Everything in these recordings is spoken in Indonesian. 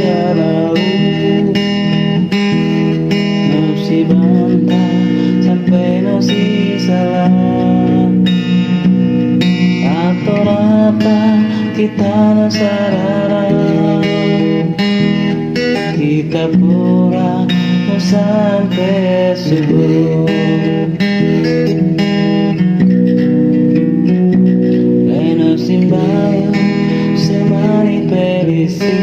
lalu no si bantah sampai no si salah atau rata kita no sarara kita pura no sampai subuh leno simbayo semani pelisi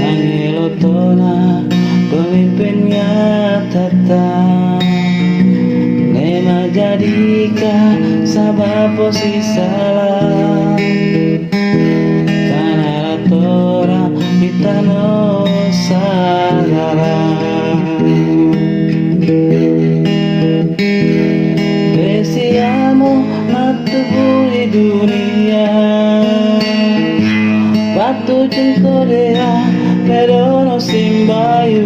angelo tona pemimpinnya tetap nema jadika sabab posisi salah karena tora kita no sarara Presiamo matubu di dunia Batu cintorea pero no simbayu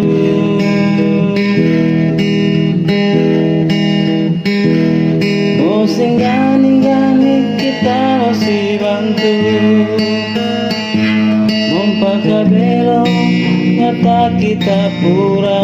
Musing gani kita no si bantu Mumpakabelo nyata kita pura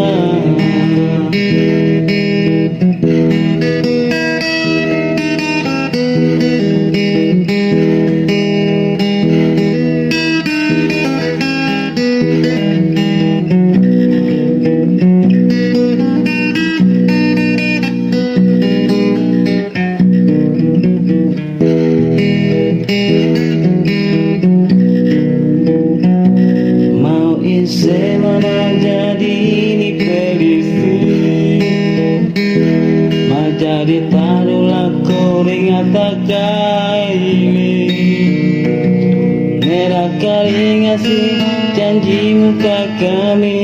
Semana jadi ni pelisi Majadi tarulah koring atakai ini Merah kali ngasih janji muka kami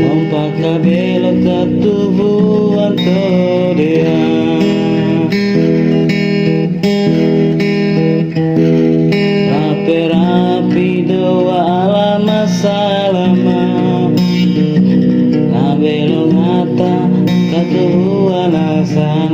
Mumpakabelo ke tubuh atau dia Rapi doa alama salama Nabelo ngata katuhuan asa